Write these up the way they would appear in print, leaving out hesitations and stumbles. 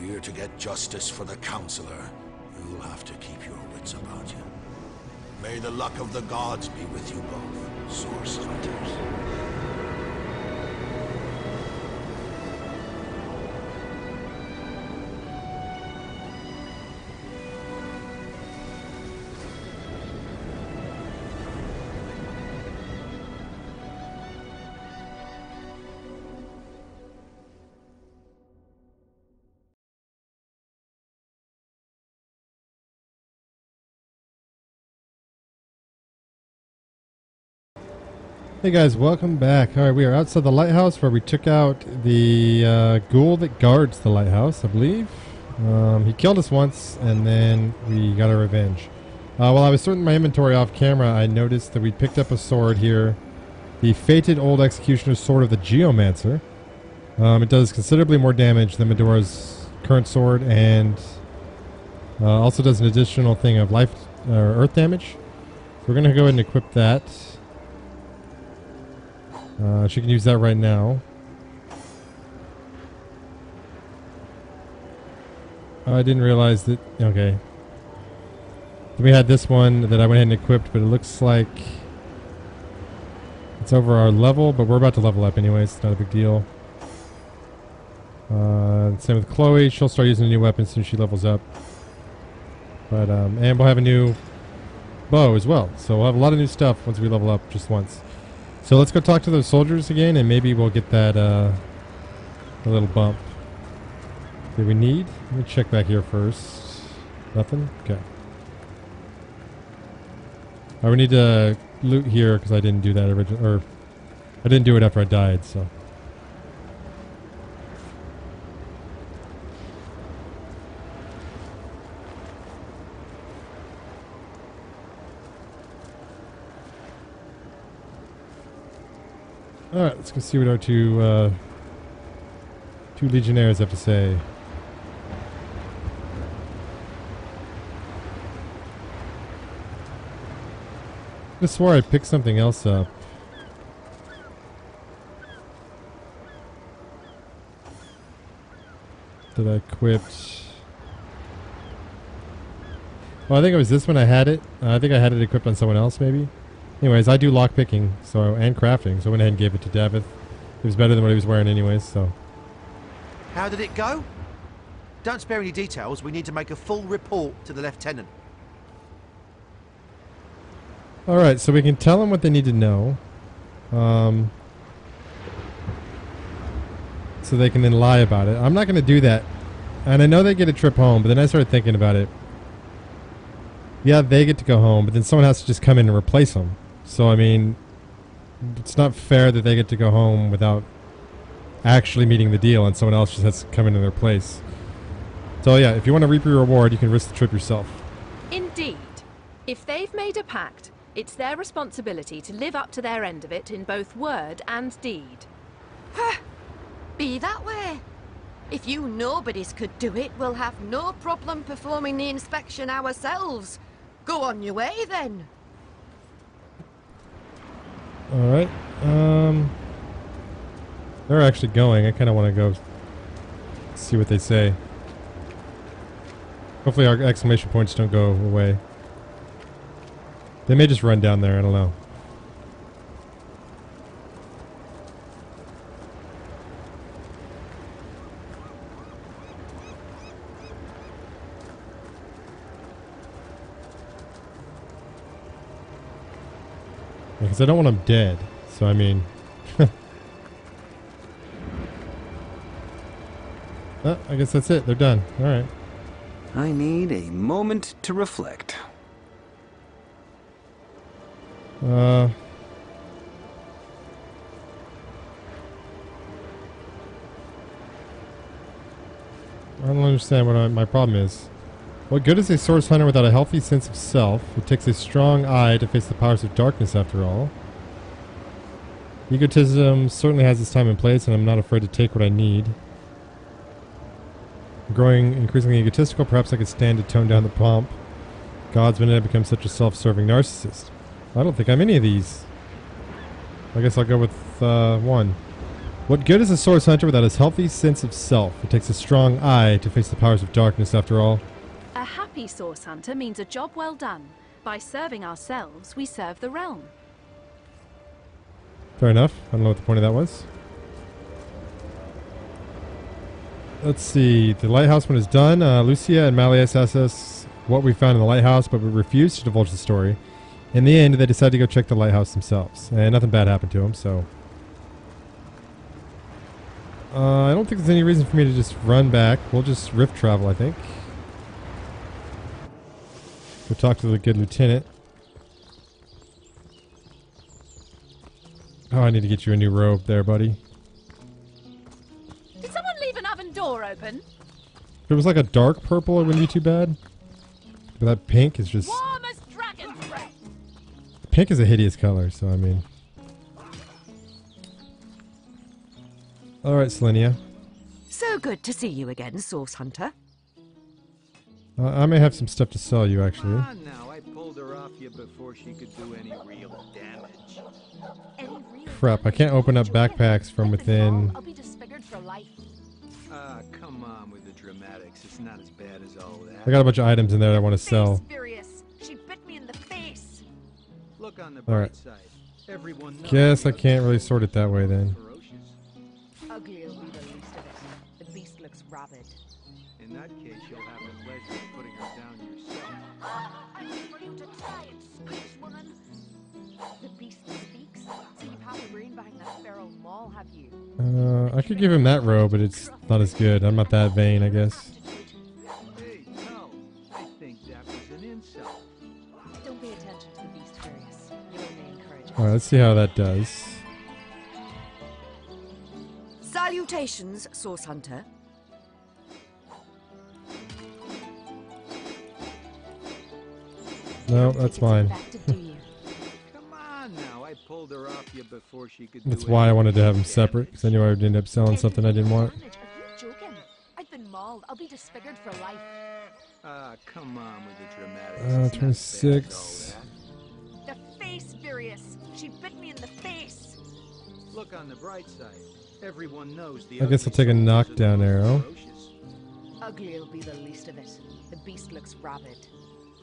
we're to get justice for the Counselor, you'll have to keep your wits about you. May the luck of the gods be with you both, Source Hunters. Hey guys, welcome back. Alright, we are outside the lighthouse where we took out the ghoul that guards the lighthouse, I believe. He killed us once, and then we got our revenge. While I was sorting my inventory off camera, I noticed that we picked up a sword here. The Fated Old Executioner's Sword of the Geomancer. It does considerably more damage than Medora's current sword, and also does an additional thing of life earth damage. So we're going to go ahead and equip that. She can use that right now. I didn't realize that... Okay. Then we had this one that I went ahead and equipped, but it looks like it's over our level, but we're about to level up anyways. It's not a big deal. Same with Chloe. She'll start using a new weapon as soon as she levels up. But, and we'll have a new bow as well. So we'll have a lot of new stuff once we level up just once. So let's go talk to those soldiers again, and maybe we'll get that a little bump. Do we need? Let me check back here first. Nothing? Okay. We need to loot here because I didn't do that originally, or I didn't do it after I died, so. Alright, let's go see what our two legionnaires have to say. I swore I picked something else up. That I equipped. Well, I think it was this one I had it. I think I had it equipped on someone else, maybe. Anyways, I do lock picking, so, and crafting, so I went ahead and gave it to Davith. It was better than what he was wearing anyways, so. How did it go? Don't spare any details. We need to make a full report to the Lieutenant. Alright, so we can tell them what they need to know. So they can then lie about it. I'm not going to do that. And I know they get a trip home, but then I started thinking about it. Yeah, they get to go home, but then someone has to just come in and replace them. So, I mean, it's not fair that they get to go home without actually meeting the deal and someone else just has to come in their place. So, yeah, if you want to reap your reward, you can risk the trip yourself. Indeed. If they've made a pact, it's their responsibility to live up to their end of it in both word and deed. Be that way. If you nobodies could do it, we'll have no problem performing the inspection ourselves. Go on your way, then. Alright. They're actually going. I kind of want to go see what they say. Hopefully our exclamation points don't go away. They may just run down there. I don't know. Because I don't want them dead. So, I mean... Oh, I guess that's it. They're done. Alright. I need a moment to reflect. I don't understand what my problem is. What good is a source hunter without a healthy sense of self? It takes a strong eye to face the powers of darkness, after all. Egotism certainly has its time and place, and I'm not afraid to take what I need. I'm growing increasingly egotistical. Perhaps I could stand to tone down the pomp. God's been to become such a self-serving narcissist. I don't think I'm any of these. I guess I'll go with one. What good is a source hunter without his healthy sense of self? It takes a strong eye to face the powers of darkness, after all. A happy source hunter means a job well done. By serving ourselves, we serve the realm. Fair enough. I don't know what the point of that was. Let's see. The lighthouse one is done. Lucia and Malleus asked us what we found in the lighthouse, but we refused to divulge the story. In the end, they decided to go check the lighthouse themselves. And nothing bad happened to them, so... I don't think there's any reason for me to just run back. We'll just rift travel, I think. Go talk to the good lieutenant. Oh, I need to get you a new robe there, buddy. Did someone leave an oven door open? If it was like a dark purple, it wouldn't be too bad. But that pink is just... Warm as dragon's breath. Pink is a hideous color, so I mean... Alright, Selenia. So good to see you again, Source Hunter. I may have some stuff to sell you, actually. Come on now, I pulled her off you before she could do any real damage. Crap, I can't open up backpacks from within... I'll be disfigured for life. Ah, come on with the dramatics. It's not as bad as all that. I got a bunch of items in there that I want to sell. Furious. She bit me in the face. Look on the All right. bright side. Everyone knows Guess I the can't really others sort it that way then. ferocious. Ugly will be the least of it. The beast looks rabid. In that case, you'll have the pleasure of putting her down yourself. I wait for you to try and screech, woman. The beast speaks. So you've had a brain behind that feral maul, have you? I could give him that robe, but it's not as good. I'm not that vain, I guess. Hey, no. I think that was an insult. Don't pay attention to the beast, Furious. You only encourage it. Alright, let's see how that does. Salutations, Source Hunter. No, that's mine. Come on now, I pulled her off you before she could That's do why I any wanted to have real them separate, damage. because I knew I would end up selling something I didn't want. Are you joking? I've been mauled. I'll be disfigured for life. Ah, come on with the dramatics. It's not as bad as 26. all The face, Furious. She bit me in the face. that. Look on the bright side. Everyone knows the I guess I'll ugly take a soldiers are the knockdown most arrow. ferocious. Ugly will be the least of it. The beast looks rabid.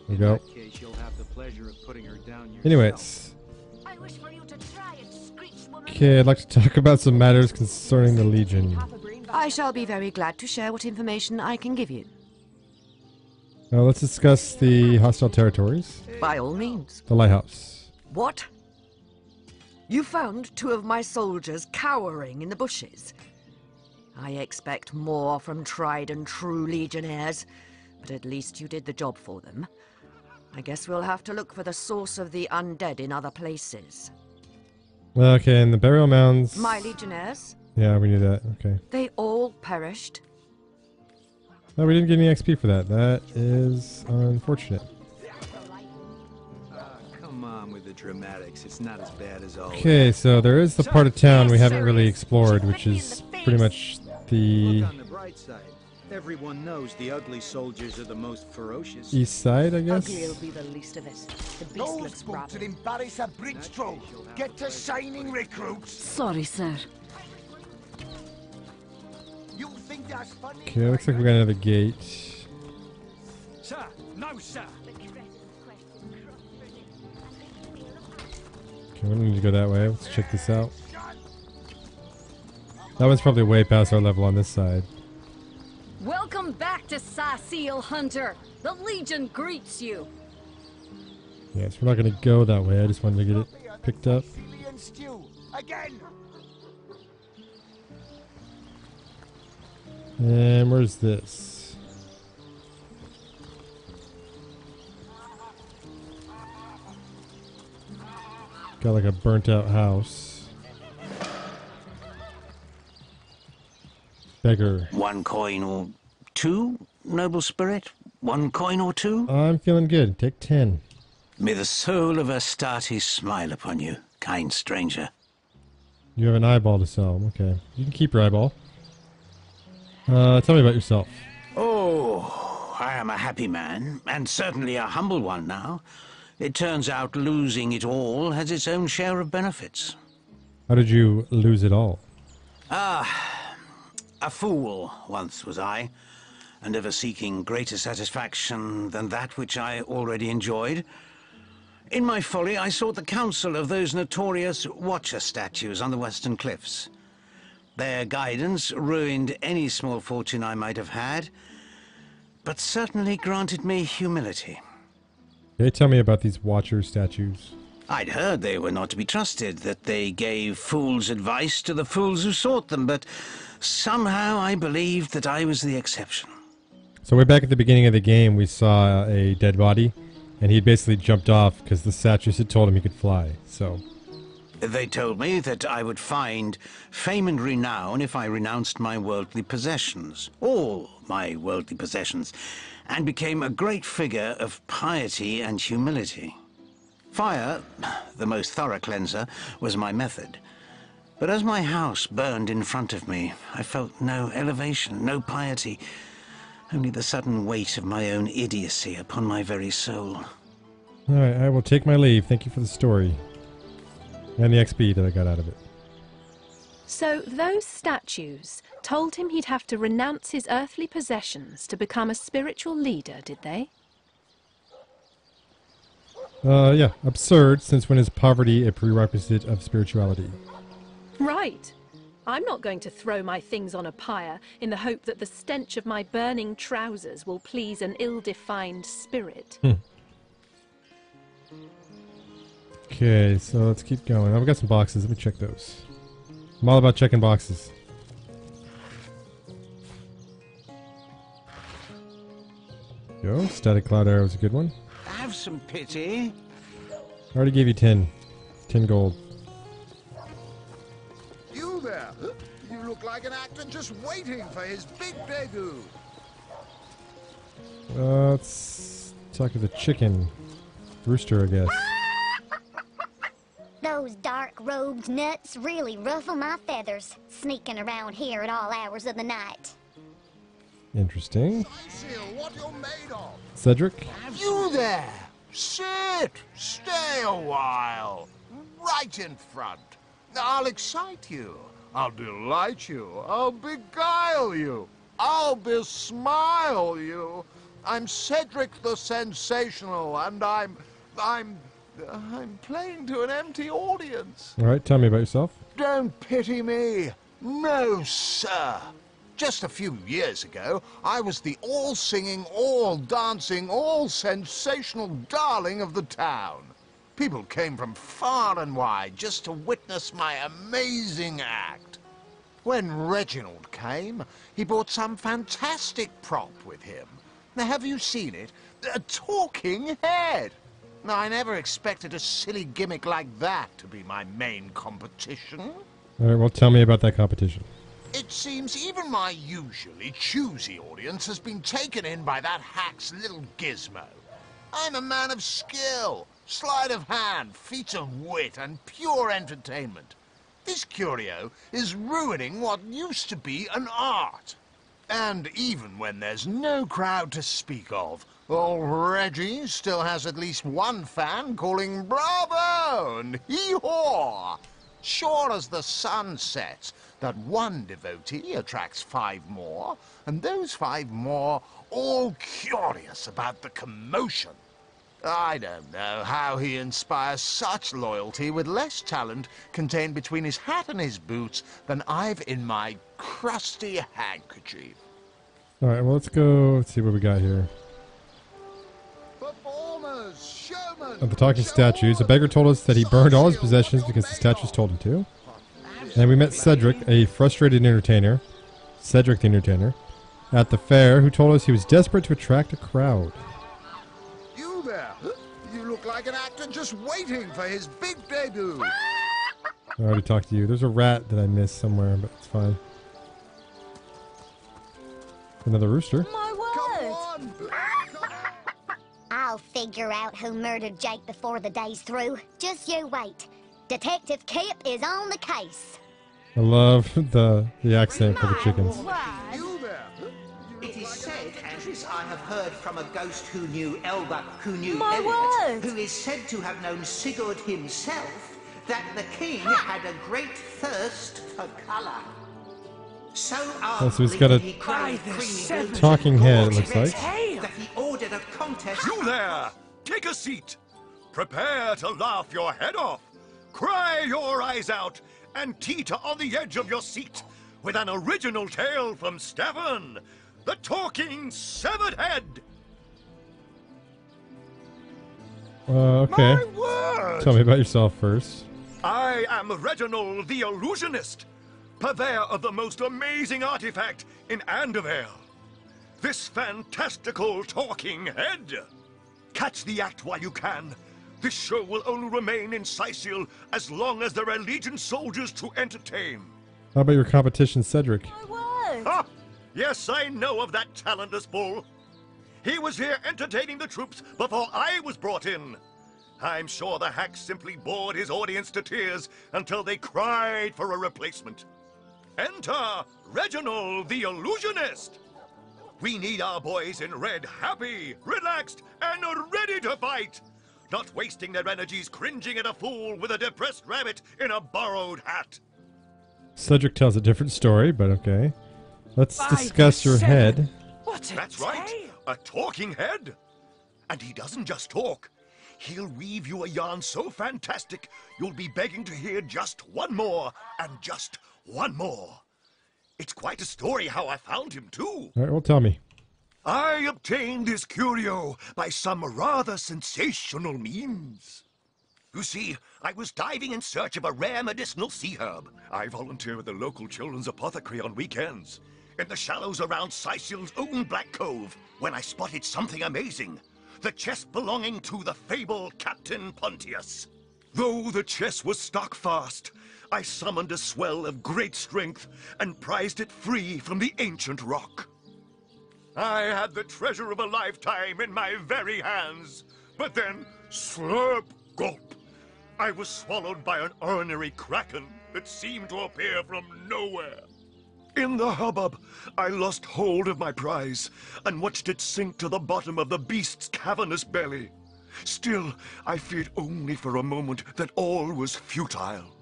There we In go. that case, you'll have the pleasure of putting her down yourself. Anyways. I wish for you to try and screech, woman. Okay, I'd like to talk about some matters concerning the Legion. I shall be very glad to share what information I can give you. Now let's discuss the hostile territories. By all means. The lighthouse. What? You found 2 of my soldiers cowering in the bushes. I expect more from tried and true legionnaires, but at least you did the job for them. I guess we'll have to look for the source of the undead in other places. Okay, and the burial mounds. My legionnaires, Yeah, we knew that. Okay. they all perished. No, we didn't get any XP for that. That is unfortunate. Ah, come on with the dramatics. It's not as bad as all Okay, so there is the part of town we haven't really explored, which is pretty much that. the Look on the bright side. Everyone knows the ugly soldiers are the most ferocious. east side, I guess. Ugly will be the least of it. The beast Those looks boots would rabid. embarrass a bridge troll. Get to shining recruits. Sorry, sir. You think that's funny? Okay, looks like we got another gate. Sir, no, sir. Okay, we don't need to go that way. Let's check this out. That one's probably way past our level on this side. Welcome back to Sasil Hunter. The Legion greets you. Yes, we're not going to go that way. I just wanted to get it picked up. Mycelian stew. Again. And where's this? Got like a burnt out house. Beggar. 1 coin or 2, noble spirit? 1 coin or 2? I'm feeling good. Take 10. May the soul of Astarte smile upon you, kind stranger. You have an eyeball to sell. Okay. You can keep your eyeball. Tell me about yourself. Oh, I am a happy man, and certainly a humble one now. It turns out losing it all has its own share of benefits. How did you lose it all? A fool once was I, and ever seeking greater satisfaction than that which I already enjoyed. In my folly, I sought the counsel of those notorious Watcher statues on the western cliffs. Their guidance ruined any small fortune I might have had, but certainly granted me humility. Okay, tell me about these Watcher statues. I'd heard they were not to be trusted, that they gave fools advice to the fools who sought them, but somehow I believed that I was the exception. So way back at the beginning of the game, we saw a dead body, and he basically jumped off because the statues had told him he could fly, so... They told me that I would find fame and renown if I renounced my worldly possessions, all my worldly possessions, and became a great figure of piety and humility. Fire, the most thorough cleanser, was my method. But as my house burned in front of me, I felt no elevation, no piety, only the sudden weight of my own idiocy upon my very soul. Alright, I will take my leave. Thank you for the story. And the XP that I got out of it. So those statues told him he'd have to renounce his earthly possessions to become a spiritual leader, did they? Yeah, absurd, since when is poverty a prerequisite of spirituality? Right. I'm not going to throw my things on a pyre in the hope that the stench of my burning trousers will please an ill-defined spirit. Okay, so let's keep going. Oh, we got some boxes. Let me check those. I'm all about checking boxes. Go. Static Cloud Arrow is a good one. Have some pity. I already gave you 10. 10 gold. You there! You look like an actor just waiting for his big debut. Let's talk to the chicken. Rooster, I guess. Those dark-robed nuts really ruffle my feathers, sneaking around here at all hours of the night. Interesting. Seal, what you're made of. Cedric? You there! Sit! Stay a while. Right in front. I'll excite you. I'll delight you. I'll beguile you. I'll besmile you. I'm Cedric the Sensational, and I'm playing to an empty audience. Alright, tell me about yourself. Don't pity me. No, sir. Just a few years ago, I was the all-singing, all-dancing, all-sensational darling of the town. People came from far and wide just to witness my amazing act. When Reginald came, he brought some fantastic prop with him. Now, have you seen it? A talking head. Now, I never expected a silly gimmick like that to be my main competition. Alright, well, tell me about that competition. It seems even my usually choosy audience has been taken in by that hack's little gizmo. I'm a man of skill, sleight of hand, feats of wit, and pure entertainment. This curio is ruining what used to be an art. And even when there's no crowd to speak of, old Reggie still has at least one fan calling bravo and hee-haw. Sure as the sun sets, that one devotee attracts 5 more, and those 5 more all curious about the commotion. I don't know how he inspires such loyalty with less talent contained between his hat and his boots than I've in my crusty handkerchief. Alright, well, let's go. Let's see what we got here. Performers, showmen, Of the talking statues, a beggar told us that he burned all his possessions because the statues told him to. And we met Cedric, a frustrated entertainer, Cedric the Entertainer, at the fair, who told us he was desperate to attract a crowd. You there! You look like an actor just waiting for his big debut. I already talked to you. There's a rat that I missed somewhere, but it's fine. Another rooster. My word! I'll figure out who murdered Jake before the day's through. Just you wait. Detective Kip is on the case. I love the accent for the chickens. You there! It is said, as I have heard from a ghost who knew Elba, who knew My Elliot, word! who is said to have known Sigurd himself, that the king had a great thirst for colour. So Oh, so he's got a talking head, it looks like. that he ordered a contest. You there! Take a seat! Prepare to laugh your head off, cry your eyes out, and teeter on the edge of your seat with an original tale from Stefan, the talking severed head. Okay. My word! Tell me about yourself first. I am Reginald the Illusionist, purveyor of the most amazing artifact in Andevale. This fantastical talking head. Catch the act while you can. This show will only remain in Sicil as long as there are Legion soldiers to entertain. How about your competition, Cedric? Ah, yes, I know of that talentless bull. He was here entertaining the troops before I was brought in. I'm sure the hack simply bored his audience to tears until they cried for a replacement. Enter Reginald the Illusionist. We need our boys in red happy, relaxed, and ready to fight. Not wasting their energies cringing at a fool with a depressed rabbit in a borrowed hat. Cedric tells a different story, but okay. Let's discuss your head. That's right, a talking head. And he doesn't just talk. He'll weave you a yarn so fantastic, you'll be begging to hear just one more, and just one more. It's quite a story how I found him, too. All right, well, tell me. I obtained this curio by some rather sensational means. You see, I was diving in search of a rare medicinal sea herb. I volunteer at the local children's apothecary on weekends, in the shallows around Sicil's own Black Cove, when I spotted something amazing. The chest belonging to the fabled Captain Pontius. Though the chest was stuck fast, I summoned a swell of great strength and prized it free from the ancient rock. I had the treasure of a lifetime in my very hands, but then, slurp, gulp, I was swallowed by an ornery kraken that seemed to appear from nowhere. In the hubbub, I lost hold of my prize and watched it sink to the bottom of the beast's cavernous belly. Still, I feared only for a moment that all was futile.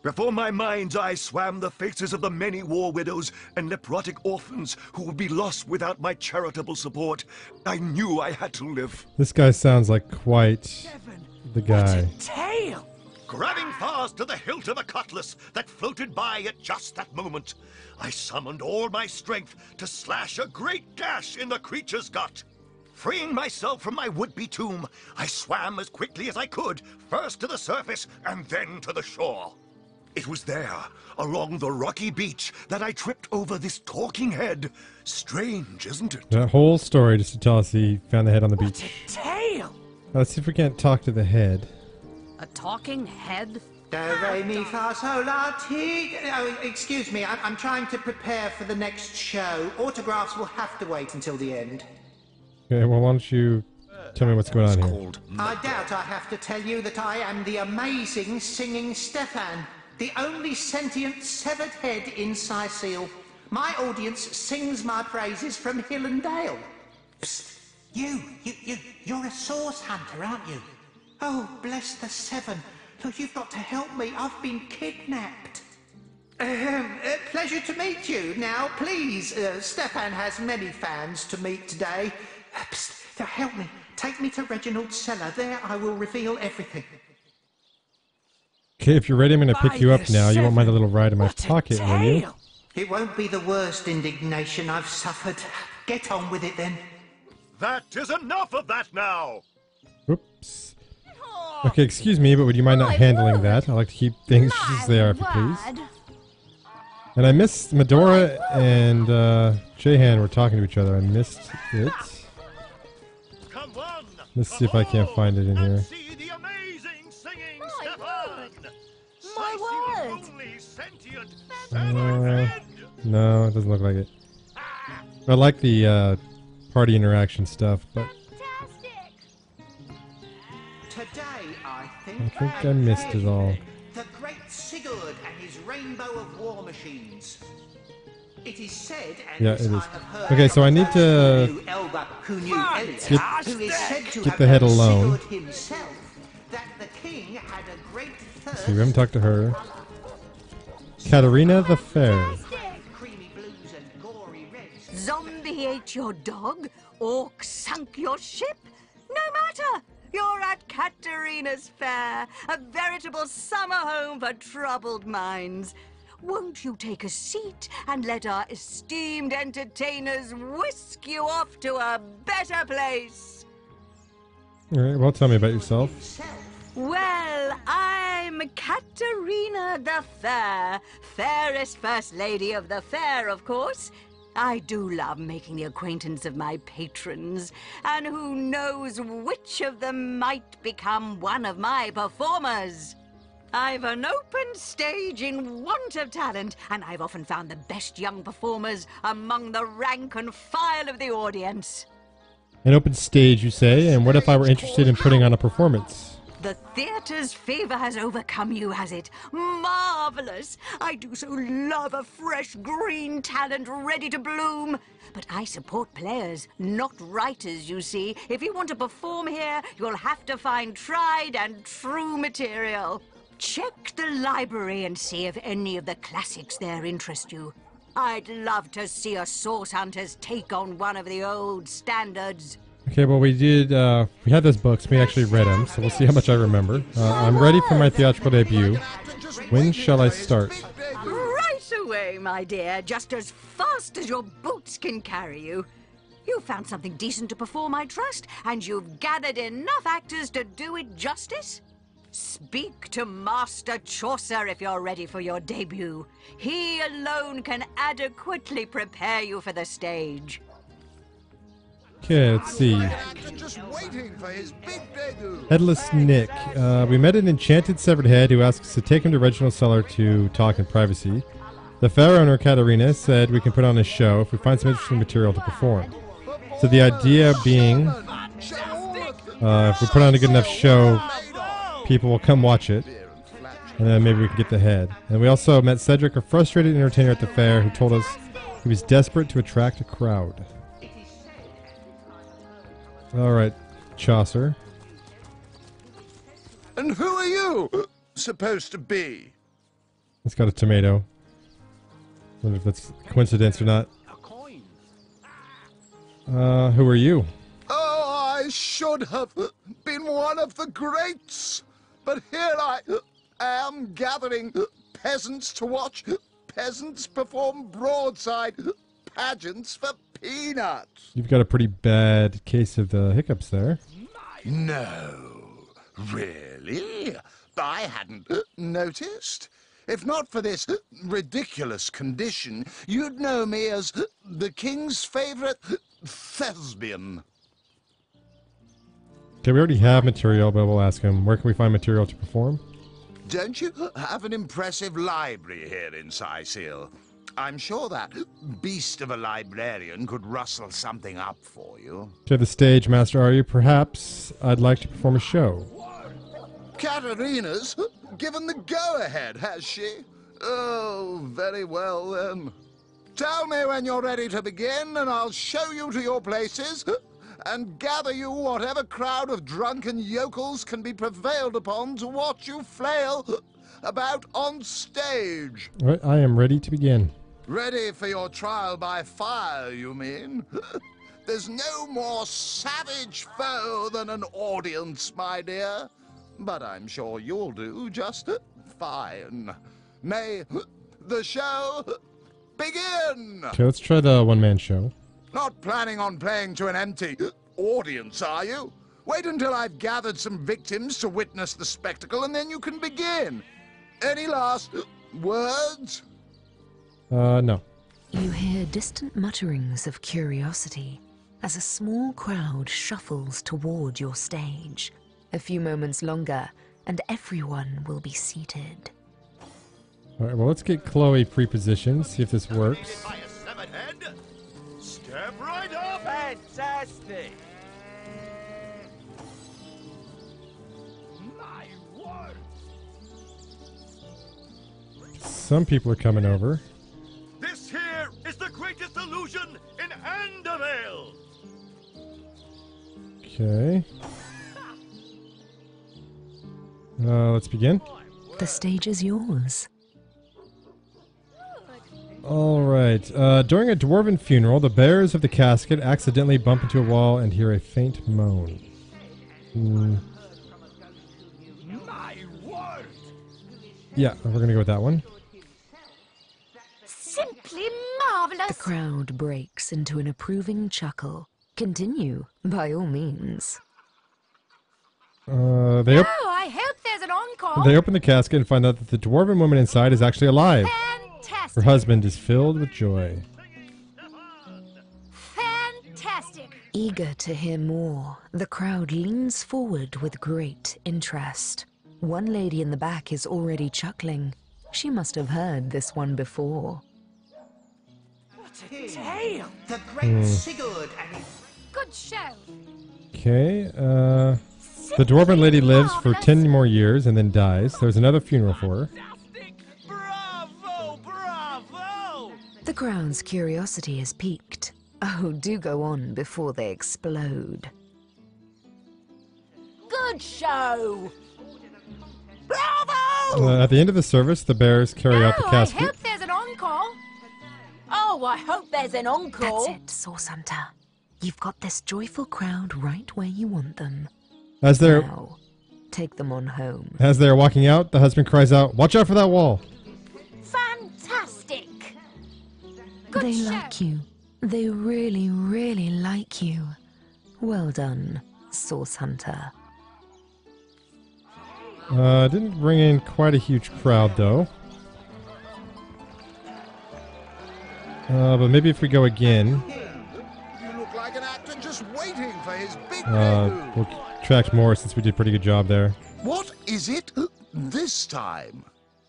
Before my mind's eye swam the faces of the many war widows and leprotic orphans who would be lost without my charitable support. I knew I had to live. This guy sounds like quite the guy. Tail! Grabbing fast to the hilt of a cutlass that floated by at just that moment, I summoned all my strength to slash a great gash in the creature's gut. Freeing myself from my would-be tomb, I swam as quickly as I could, first to the surface and then to the shore. It was there, along the rocky beach, that I tripped over this talking head. Strange, isn't it? That whole story just to tell us he found the head on the beach. Tail! Let's see if we can't talk to the head. A talking head? Do, re, mi, fa, sol, la, ti. Oh, excuse me, I'm trying to prepare for the next show. Autographs will have to wait until the end. Okay, well, why don't you tell me what's going on here? I doubt I have to tell you that I am the amazing singing Stefan, the only sentient severed head in Sicil. My audience sings my praises from hill and dale. Psst, you're a source hunter, aren't you? Oh, bless the seven. Look, you've got to help me. I've been kidnapped. Pleasure to meet you. Now, please, Stefan has many fans to meet today. Psst, help me. Take me to Reginald's cellar. There I will reveal everything. Okay, if you're ready, I'm going to pick you up now. You won't mind a little ride in my pocket, will you? It won't be the worst indignation I've suffered. Get on with it, then. That is enough of that now! Oops. Okay, excuse me, but would you mind not handling that? I like to keep things as they are, if you please. And I missed Medora and Jehan were talking to each other. I missed it. Let's see if I can't find it in here. No, it doesn't look like it. I like the party interaction stuff, but Today, I think I missed it all. The great Sigurd and his rainbow of war machines. It is said, and yeah, this it I is. have heard Okay, so I need to who knew Elliot, who is said to get have the head known alone. Sigurd himself, that the king had a great thirst. See, we haven't talked to her. Katarina the Fair. Somebody ate your dog? Orc sunk your ship? No matter! You're at Katerina's Fair, a veritable summer home for troubled minds. Won't you take a seat and let our esteemed entertainers whisk you off to a better place? All right, well, tell me about yourself. Well, I'm Katerina the Fair, fairest First Lady of the Fair, of course. I do love making the acquaintance of my patrons, and who knows which of them might become one of my performers. I've an open stage in want of talent, and I've often found the best young performers among the rank and file of the audience. An open stage, you say? And what if I were interested in putting on a performance? The theatre's favor has overcome you, has it? Marvelous! I do so love a fresh green talent ready to bloom. But I support players, not writers, you see. If you want to perform here, you'll have to find tried and true material. Check the library and see if any of the classics there interest you. I'd love to see a Source Hunters take on one of the old standards. Okay, well, we had those books. We actually read them, so we'll see how much I remember. I'm ready for my theatrical debut. When shall I start? Right away, my dear, just as fast as your boots can carry you. You found something decent to perform, I trust, and you've gathered enough actors to do it justice? Speak to Master Chaucer if you're ready for your debut. He alone can adequately prepare you for the stage. Okay, let's see. Headless Nick. We met an enchanted severed head who asked us to take him to Reginald's cellar to talk in privacy. The fair owner, Katerina, said we can put on a show if we find some interesting material to perform. So the idea being, if we put on a good enough show, people will come watch it, and then maybe we can get the head. And we also met Cedric, a frustrated entertainer at the fair, who told us he was desperate to attract a crowd. All right, Chaucer. And who are you supposed to be? It's got a tomato. Wonder if that's coincidence or not. Who are you? Oh, I should have been one of the greats. But here I am gathering peasants to watch peasants perform broadside pageants for peanuts. You've got a pretty bad case of the hiccups there. No, really? I hadn't noticed. If not for this ridiculous condition, you'd know me as the king's favorite thespian. Okay, we already have material, but we'll ask him, where can we find material to perform? Don't you have an impressive library here in Sicil? I'm sure that beast of a librarian could rustle something up for you. To the stage, Master, are you? Perhaps I'd like to perform a show. Katerina's given the go-ahead, has she? Oh, very well then. Tell me when you're ready to begin, and I'll show you to your places, and gather you whatever crowd of drunken yokels can be prevailed upon to watch you flail about on stage. All right, I am ready to begin. Ready for your trial by fire, you mean? There's no more savage foe than an audience, my dear. But I'm sure you'll do just fine. May the show begin! Okay, let's try the one-man show. Not planning on playing to an empty audience, are you? Wait until I've gathered some victims to witness the spectacle, and then you can begin. Any last words? No. You hear distant mutterings of curiosity as a small crowd shuffles toward your stage. A few moments longer, and everyone will be seated. All right, well, let's get Chloe pre-positioned, see if this works. Step right up! Fantastic! My word! Some people are coming over. This here is the greatest illusion in Andavale! Okay. Let's begin. The stage is yours. Alright. During a dwarven funeral, the bearers of the casket accidentally bump into a wall and hear a faint moan. Yeah, we're going to go with that one. Simply marvelous. The crowd breaks into an approving chuckle. Continue, by all means. I hope there's an encore. They open the casket and find out that the dwarven woman inside is actually alive. Fantastic. Her husband is filled with joy. Fantastic. Eager to hear more, the crowd leans forward with great interest. One lady in the back is already chuckling. She must have heard this one before. What a tale! The great Sigurd and... Good show. Okay, the dwarven lady lives for 10 more years and then dies. There's another funeral for her. Bravo! Bravo! The crowd's curiosity is piqued. Oh, do go on before they explode. Good show. At the end of the service, the bearers carry out the casket. I hope there's an encore. Oh, I hope there's an encore. That's it, Source Hunter. You've got this joyful crowd right where you want them. Now, take them on home. As they are walking out, the husband cries out, "Watch out for that wall!" Fantastic. Good They show. like you. They really, really like you. Well done, Source Hunter. Didn't bring in quite a huge crowd, though. But maybe if we go again, You look like an actor just waiting for his big we'll attract more since we did a pretty good job there. What is it this time?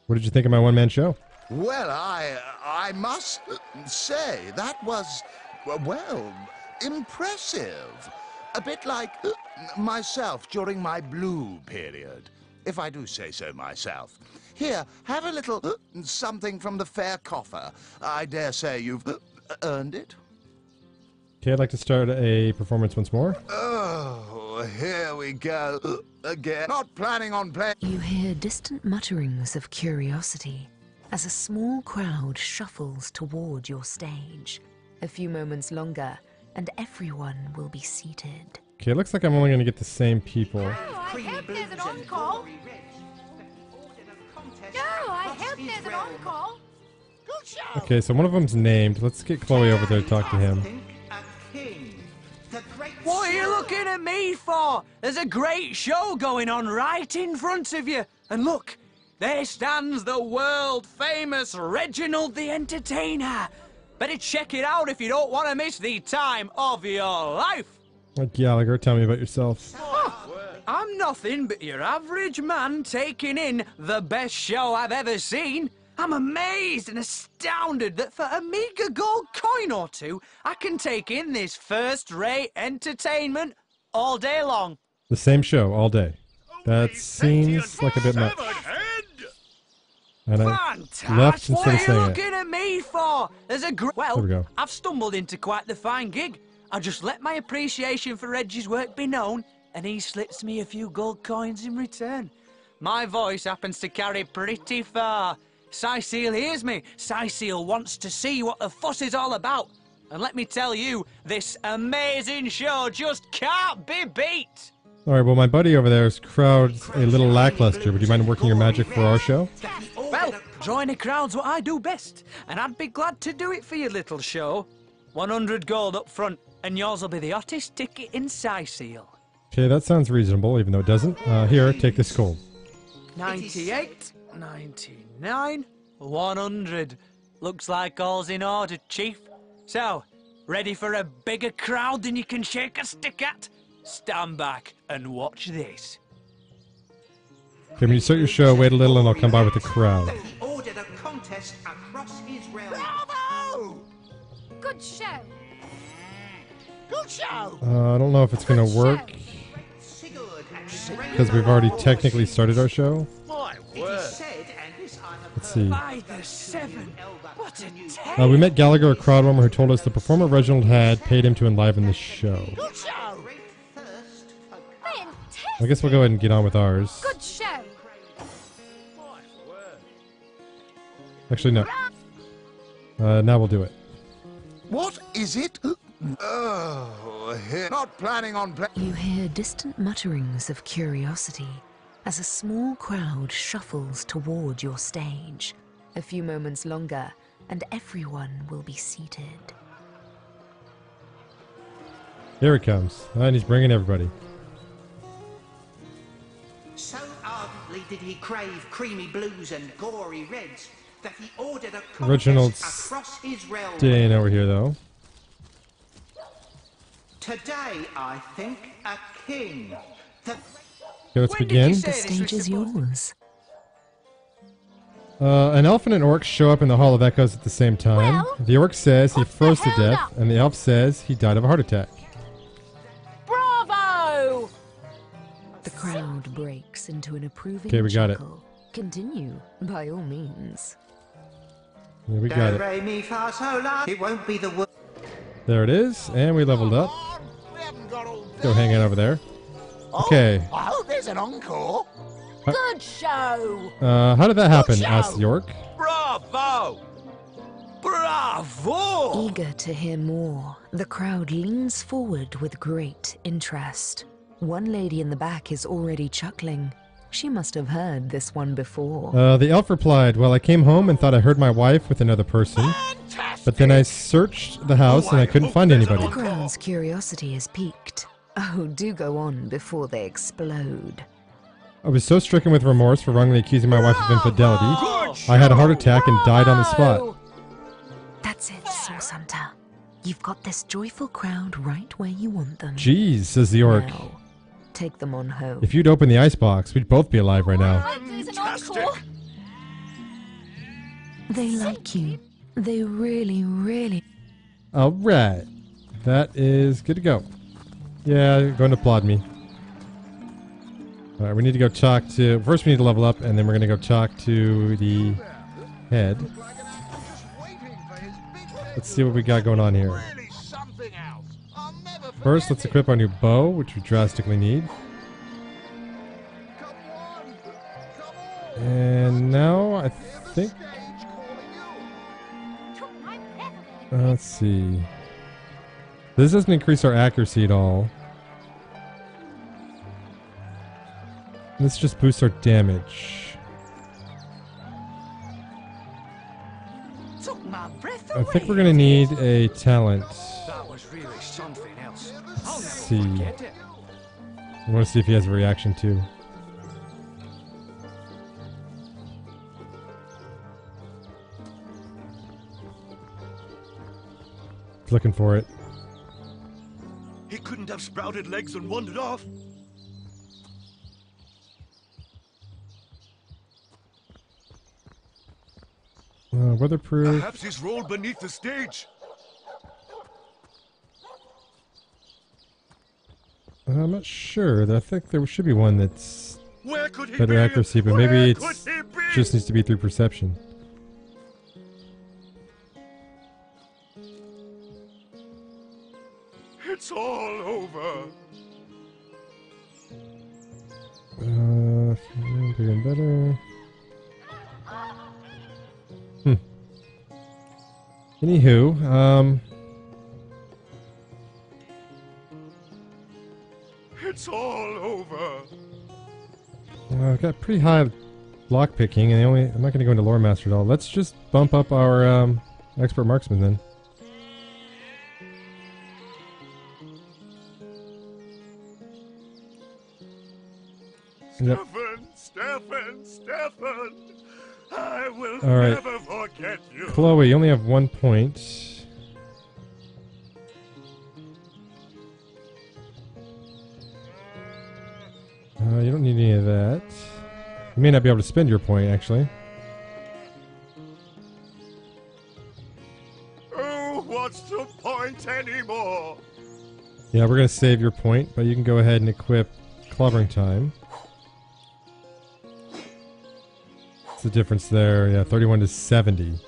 What did you think of my one-man show? Well, I must say that was, well, impressive. A bit like myself during my blue period, if I do say so myself. Here, have a little something from the fair coffer. I dare say you've earned it. Okay, I'd like to start a performance once more. Oh, here we go again. Not planning on playing. You hear distant mutterings of curiosity as a small crowd shuffles toward your stage. A few moments longer, and everyone will be seated. Okay, it looks like I'm only going to get the same people. I hope there's an encore. No, I hope there's an encore. Good show. Okay, so one of them's named. Let's get Chloe over there to talk to him. What are you looking at me for? There's a great show going on right in front of you. And look, there stands the world-famous Reginald the Entertainer. Better check it out if you don't want to miss the time of your life. Gallagher, tell me about yourself. I'm nothing but your average man taking in the best show I've ever seen. I'm amazed and astounded that for a meager gold coin or two, I can take in this first-rate entertainment all day long. The same show all day. That seems like a bit much. And I left instead of What are you saying it. looking at me for? There's a There we go. I've stumbled into quite the fine gig. I just let my appreciation for Reggie's work be known, and he slips me a few gold coins in return. My voice happens to carry pretty far. Cecile hears me. Cecile wants to see what the fuss is all about. And let me tell you, this amazing show just can't be beat. Alright, well my buddy over there's crowd's a little lackluster. Would you mind working your magic for our show? Well, drawing a crowd's what I do best, and I'd be glad to do it for your little show. 100 gold up front, and yours will be the hottest ticket in Cecile. Okay, that sounds reasonable, even though it doesn't. Here, take this gold. 98, 99, 100. Looks like all's in order, Chief. So, ready for a bigger crowd than you can shake a stick at? Stand back and watch this. Okay, when you start your show, wait a little and I'll come by with the crowd. Ordered a contest across his realm. Bravo! Good show. Good show. I don't know if it's going to work. Because we've already technically started our show. My word. Let's see. By the 7. What a tale. We met Gallagher, a crowd warmer, who told us the performer Reginald had paid him to enliven the show. Good show. I guess we'll go ahead and get on with ours. Good show. Actually, no. Now we'll do it. What is it? Oh, not planning on You hear distant mutterings of curiosity as a small crowd shuffles toward your stage. A few moments longer, and everyone will be seated. Here he comes. And he's bringing everybody. So ardently did he crave creamy blues and gory reds that he ordered a contest Reginald's across his realm. staying over here, though. Today, I think, a king. The Okay, let's begin. The stage is yours. An elf and an orc show up in the Hall of Echoes at the same time. The orc says he froze to death, and the elf says he died of a heart attack. Bravo! The crowd breaks into an approving Okay, we got it. chuckle. Continue, by all means. Yeah, we got Do, it. re, mi, fa, sol, la. It won't be the word. There it is, and we leveled up. Go hang out over there. Okay. I hope there's an encore. Good show! How did that happen? Asked the orc. Bravo! Bravo! Eager to hear more, the crowd leans forward with great interest. One lady in the back is already chuckling. She must have heard this one before. The elf replied, well, I came home and thought I heard my wife with another person. But then I searched the house and I couldn't find anybody. The crowd's curiosity is piqued. Oh, do go on before they explode. I was so stricken with remorse for wrongly accusing my wife of infidelity. I had a heart attack and died on the spot. That's it, Source Hunter. You've got this joyful crowd right where you want them. Jeez, says the orc. Now, take them on home. If you'd open the icebox, we'd both be alive right now. They like you. They really, really... Alright. That is good to go. Yeah, going to applaud me. Alright, we need to go talk to... First we need to level up, and then we're going to go talk to the head. Let's see what we got going on here. First, let's equip our new bow, which we drastically need. And now, I think... let's see. This doesn't increase our accuracy at all. This just boosts our damage. Took my breath I think we're gonna need a talent. That was really something else. Let's see. I want to see if he has a reaction too. Looking for it. He couldn't have sprouted legs and wandered off. Weatherproof. Perhaps he's rolled beneath the stage. I'm not sure. I think there should be one that's Where could he better be? accuracy, but Where maybe could it's he be? just needs to be through perception. It's all over. Bigger and better. Anywho, It's all over. I've got pretty high lock picking, and I'm not going to go into lore master at all. Let's just bump up our expert marksman then. Yep. Stefan, I will All right. never forget you. Chloe, you only have 1 point. You don't need any of that. You may not be able to spend your point, actually. Oh, what's the point anymore? Yeah, we're going to save your point, but you can go ahead and equip Clobbering Time. What's the difference there? Yeah, 31 to 70.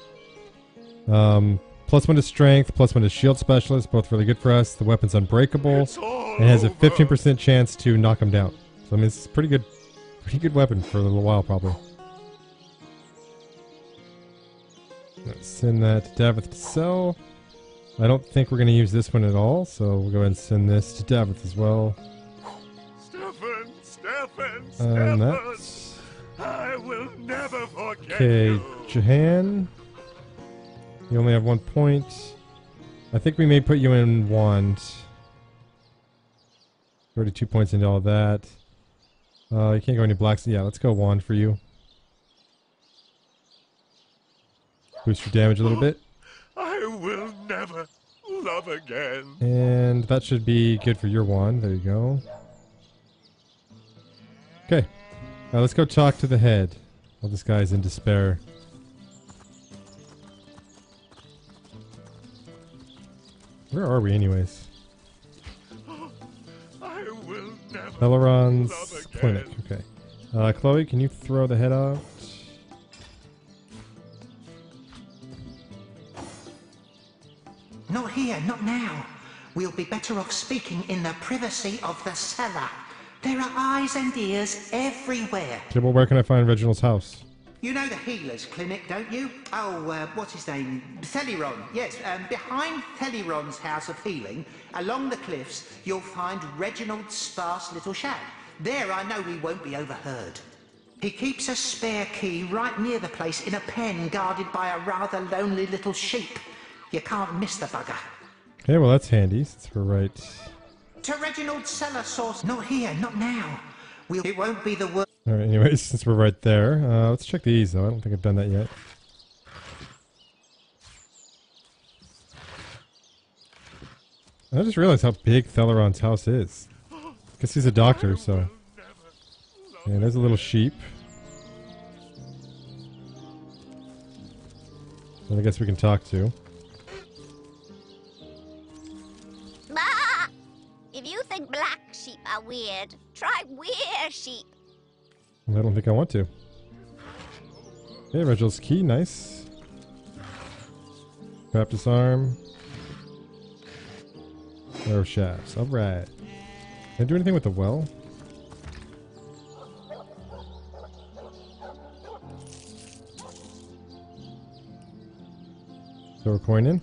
Plus 1 to Strength, plus 1 to Shield Specialist, both really good for us. The weapon's unbreakable, and has a 15% chance to knock him down. So I mean, it's a pretty good weapon for a little while, probably. Let's send that to Davith to sell. I don't think we're going to use this one at all, so we'll go ahead and send this to Davith as well. Stefan, That's... I will never forget Okay, you. Jahan. You only have 1 point. I think we may put you in wand. 32 points into all that. You can't go any blacks. Yeah, let's go wand for you. Boost your damage a little bit. I will never love again. And that should be good for your wand. There you go. Okay. Now let's go talk to the head. Well, this guy's in despair. Where are we anyways? I will never Celeron's love again. clinic. Okay. Chloe, can you throw the head out? Not here, not now. We'll be better off speaking in the privacy of the cellar. There are eyes and ears everywhere. Okay, well, where can I find Reginald's house? You know the healer's clinic, don't you? Oh, what's his name? Theliron. Yes, behind Theliron's house of healing, along the cliffs, you'll find Reginald's sparse little shack. There I know we won't be overheard. He keeps a spare key right near the place in a pen guarded by a rather lonely little sheep. You can't miss the bugger. Okay, well, that's handy since we're right. To Reginald's cellar source. Not here, not now. It won't be the worst. Alright, anyways, since we're right there, let's check these though. I don't think I've done that yet. I just realized how big Theleron's house is. Guess he's a doctor, so. Yeah, there's a little sheep. That I guess we can talk to. Bah! If you think black sheep are weird, try weir sheep. I don't think I want to. Okay, Reginald's key, nice. Baptist arm. Arrow shafts, alright. Can I do anything with the well? Throw a coin in.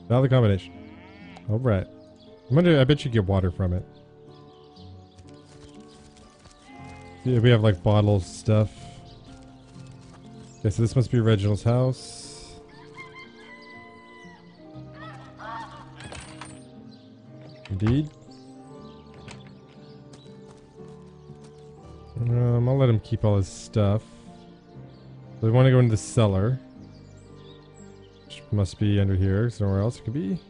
Valid combination. Alright. I bet you get water from it. Yeah, we have like bottles stuff. Okay, so this must be Reginald's house. Indeed. I'll let him keep all his stuff. So we want to go into the cellar. Which must be under here. Somewhere else it could be.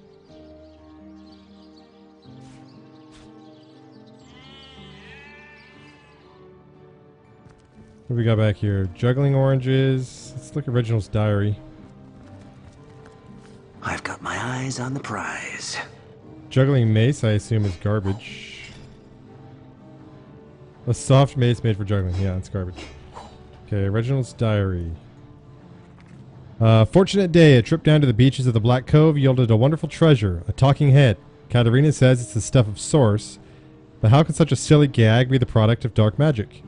What do we got back here? Juggling oranges. Let's look at Reginald's diary. I've got my eyes on the prize. Juggling mace, I assume, is garbage. A soft mace made for juggling. Yeah, it's garbage. Okay, Reginald's diary. Fortunate day. A trip down to the beaches of the Black Cove yielded a wonderful treasure. A talking head. Katerina says it's the stuff of Source. But how can such a silly gag be the product of dark magic?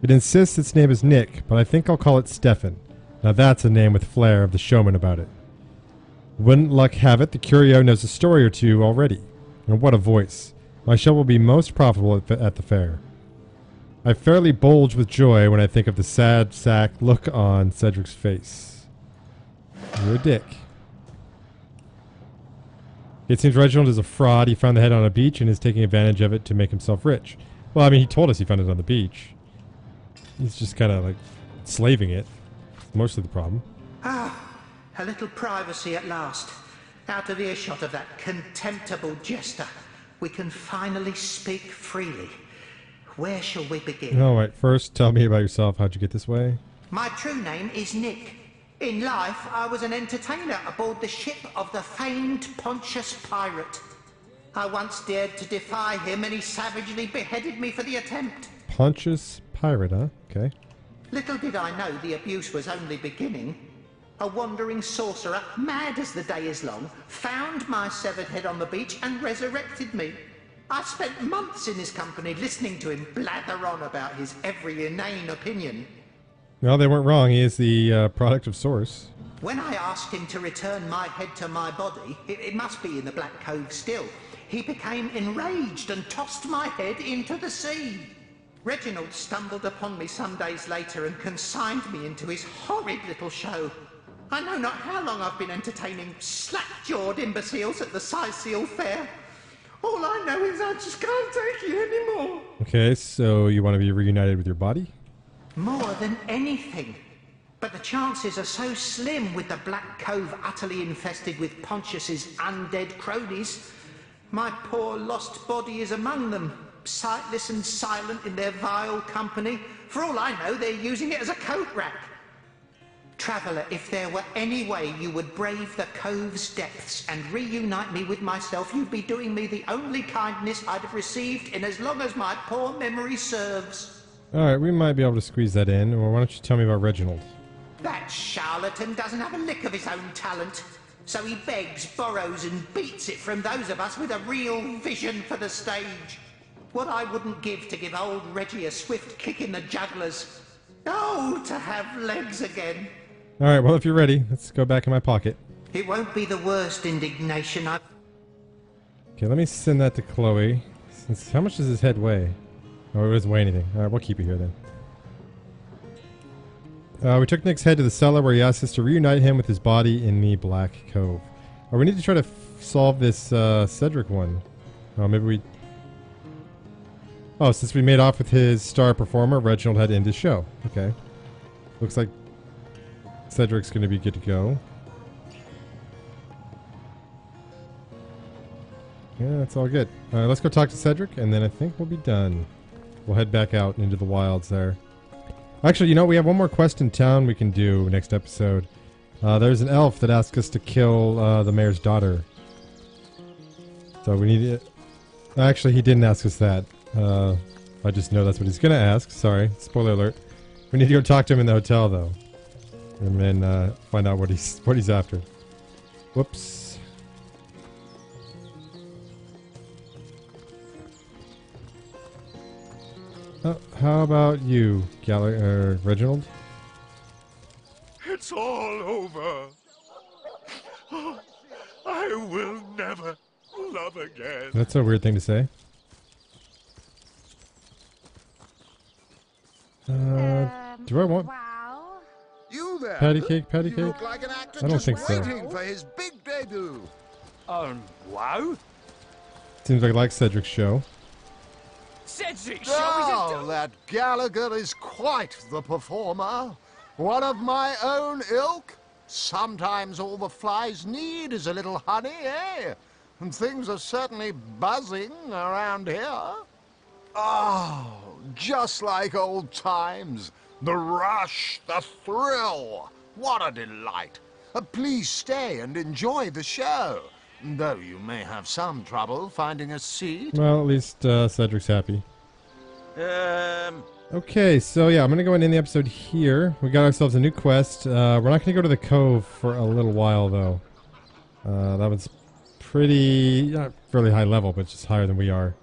It insists its name is Nick, but I think I'll call it Stefan. Now that's a name with flair of the showman about it. Wouldn't luck have it, the curio knows a story or two already. And what a voice. My show will be most profitable at the fair. I fairly bulge with joy when I think of the sad sack look on Cedric's face. You're a dick. It seems Reginald is a fraud. He found the head on a beach and is taking advantage of it to make himself rich. Well, I mean, he told us he found it on the beach. He's just kind of like slaving it. Mostly the problem. Ah, a little privacy at last. Out of earshot of that contemptible jester. We can finally speak freely. Where shall we begin? Alright, first tell me about yourself. How'd you get this way? My true name is Nick. In life, I was an entertainer aboard the ship of the famed Pontius Pirate. I once dared to defy him and he savagely beheaded me for the attempt. Pontius Pirate, huh? Okay. Little did I know the abuse was only beginning. A wandering sorcerer, mad as the day is long, found my severed head on the beach and resurrected me. I spent months in his company listening to him blather on about his every inane opinion. Well, they weren't wrong. He is the product of Source. When I asked him to return my head to my body, it must be in the Black Cove still, he became enraged and tossed my head into the sea. Reginald stumbled upon me some days later and consigned me into his horrid little show. I know not how long I've been entertaining slack-jawed imbeciles at the Seal Fair. All I know is I just can't take it anymore. Okay, so you want to be reunited with your body? More than anything. But the chances are so slim with the Black Cove utterly infested with Pontius's undead cronies. My poor lost body is among them, sightless and silent in their vile company. For all I know, they're using it as a coat rack. Traveller, if there were any way you would brave the Cove's depths and reunite me with myself, you'd be doing me the only kindness I'd have received in as long as my poor memory serves. Alright, we might be able to squeeze that in. Or why don't you tell me about Reginald? That charlatan doesn't have a lick of his own talent. So he begs, borrows and beats it from those of us with a real vision for the stage. What I wouldn't give to give old Reggie a swift kick in the jugglers. Oh, to have legs again. Alright, well if you're ready, let's go back in my pocket. It won't be the worst indignation I've... Okay, let me send that to Chloe. How much does his head weigh? Oh, it doesn't weigh anything. Alright, we'll keep it here then. We took Nick's head to the cellar where he asked us to reunite him with his body in the Black Cove. Oh, we need to try to solve this Cedric one. Oh, maybe we... Oh, since we made off with his star performer, Reginald had to end his show. Okay. Looks like Cedric's going to be good to go. Yeah, that's all good. Alright, let's go talk to Cedric, and then I think we'll be done. We'll head back out into the wilds there. Actually, you know, we have one more quest in town we can do next episode. There's an elf that asked us to kill the mayor's daughter. So we need it. Actually, he didn't ask us that. I just know that's what he's going to ask. Sorry, spoiler alert. We need to go talk to him in the hotel, though. And then find out what he's after. Whoops. How about you, Reginald? It's all over. Oh, I will never love again. That's a weird thing to say. Do I want You there? patty cake? Patty You cake? look like an actor I don't just think so. waiting for his big debut. Wow? Seems like Cedric's show. Cedric, Oh, that Gallagher is quite the performer. One of my own ilk. Sometimes all the flies need is a little honey, eh? And things are certainly buzzing around here. Oh, just like old times. The rush, the thrill. What a delight. Please stay and enjoy the show. Though you may have some trouble finding a seat. Well, at least Cedric's happy. Okay, so yeah, I'm going to go and end the episode here. We got ourselves a new quest. We're not going to go to the Cove for a little while, though. That one's pretty, not fairly high level, but just higher than we are.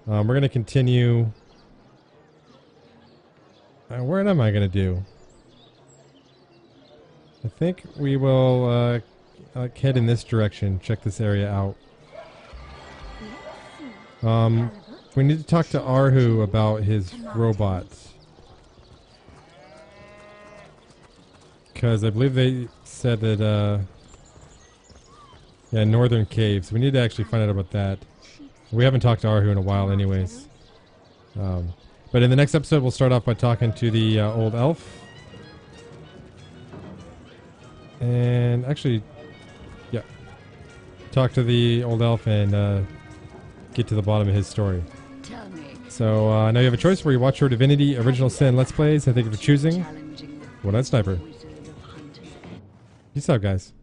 We're going to continue. What am I going to do? I think we will head in this direction, check this area out. We need to talk to Arhu about his robots. Because I believe they said that, yeah, Northern Caves. We need to actually find out about that. We haven't talked to Arhu in a while anyways. But in the next episode, we'll start off by talking to the old elf. And actually, yeah, talk to the old elf and get to the bottom of his story. So now you have a choice where you watch your Divinity Original Sin Let's Plays, and thank you for choosing One-Eyed Sniper. Peace out, guys.